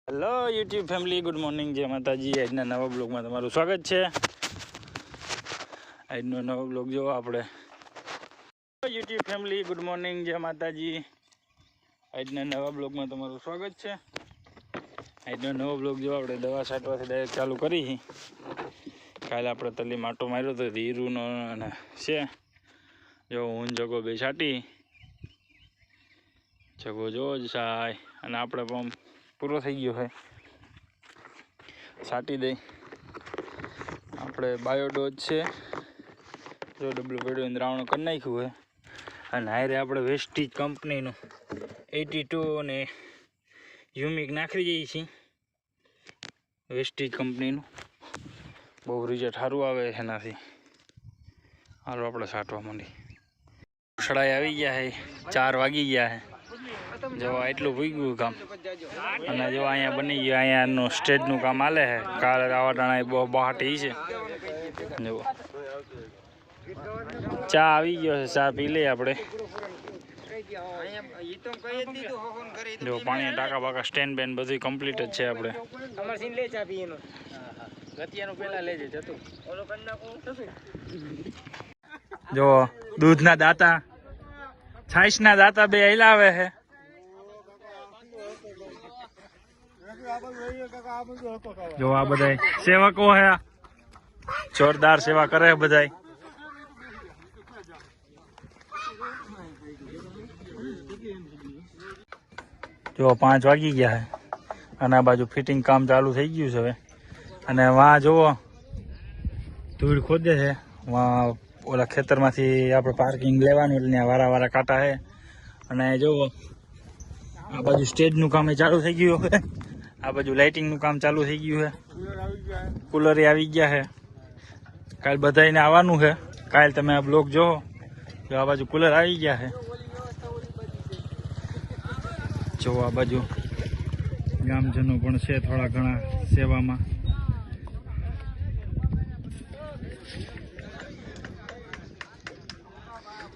Hello YouTube family, good morning, જય માતાજી। આજના નવા બ્લોગમાં તમારું સ્વાગત છે। આજનો નવો બ્લોગ જો આપણે યુટ્યુબ ફેમિલી, ગુડ મોર્નિંગ, જય માતાજી। આજના નવા બ્લોગમાં તમારું સ્વાગત છે। આજનો નવો બ્લોગ જો આપણે દવા છાંટવાથી ડાયરેક્ટ ચાલુ કરી। કાલે આપણે તલી માટો માર્યો હતો હીરુનો અને છે જો હું જગો બે છાંટી જગો જો જ સાય અને આપણે પંપ પૂરો થઈ ગયો છે। છાંટી દઈ આપણે બાયોડોઝ છે જો ડબલું પડ્યું દ્રાવણ કરી નાખ્યું હોય અને હારે આપણે વેસ્ટીજ કંપનીનું 82 અને યુમિક નાખી દઈએ છીએ। વેસ્ટીજ કંપનીનું બહુ રિઝલ્ટ સારું આવે છે એનાથી। હાલો આપણે છાંટવા માંડી। સડાઈ આવી ગયા છે, 4 વાગી ગયા છે। જો એટલું ભૂગ્યું કામ અને જો અહીંયા બની ગયું, અહીંયાનું સ્ટેજનું કામ હાલે છે। કાલે આવા ટાણા બહુ બહાટી છે। જો ચા આવી ગયો છે, ચા પી લઈએ આપણે। જો પાણી ટાંકા બાકા સ્ટેન્ડ બેન બધું કમ્પ્લીટ જ છે આપણે। જો દૂધના દાતા છાશના દાતા બે હલાવે છે। જો આ બધા સેવકો હે, જોરદાર સેવા કરે બધા। જો 5 વાગી ગયા છે અને આ બાજુ ફિટિંગ કામ ચાલુ થઈ ગયું છે હવે। અને વાં જુઓ ધૂળ ખોદે છે, વાં ઓલા ખેતરમાંથી આપણે પાર્કિંગ લેવાનું એટલે ત્યાં વારા વારા કાંટા છે। અને જુઓ આ બાજુ સ્ટેજનું કામ ચાલુ થઈ ગયું છે, આ બાજુ લાઇટિંગનું કામ ચાલુ થઈ ગયું છે, કુલર આવી ગયા છે। કાલ બધાને આવવાનું છે, કાલ તમે આ બ્લોગ જોવો તો આ બાજુ કુલર આવી ગયા છે। જો આ બાજુ ગામજનો પણ છે થોડા ઘણા સેવામાં।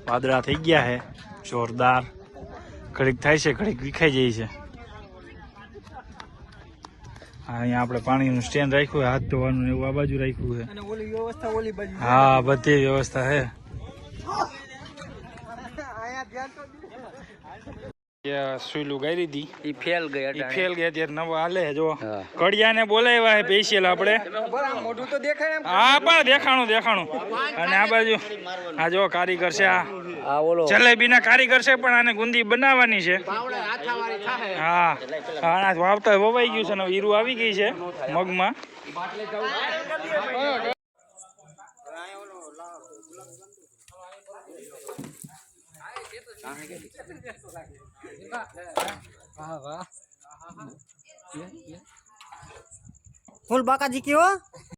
વાદળા થઈ ગયા છે જોરદાર, ઘડીક થાય છે ઘડીક વિખાઈ જાય છે। અહીંયા આપણે પાણીનું સ્ટેન્ડ રાખ્યું, હાથ ધોવાનું એવું આ બાજુ રાખ્યું છે। હા, બધી વ્યવસ્થા છે। સુઈલું ગારી હતી ઈ ફેલ ગઈ અત્યારે નવો હાલે। જો કડિયાને બોલાવ્યા છે સ્પેશિયલ આપણે। મોઢું તો દેખાય એમ, હા પણ દેખાણું અને આ બાજુ આ જો કારીગર છે, આ જલેબીના કારીગર છે, પણ આને ગુંદી બનાવવાની છે। હા, આના વાવતા વવાઈ ગયું છે ને હીરું આવી ગઈ છે મગમાં। फुल बाका जी की हो।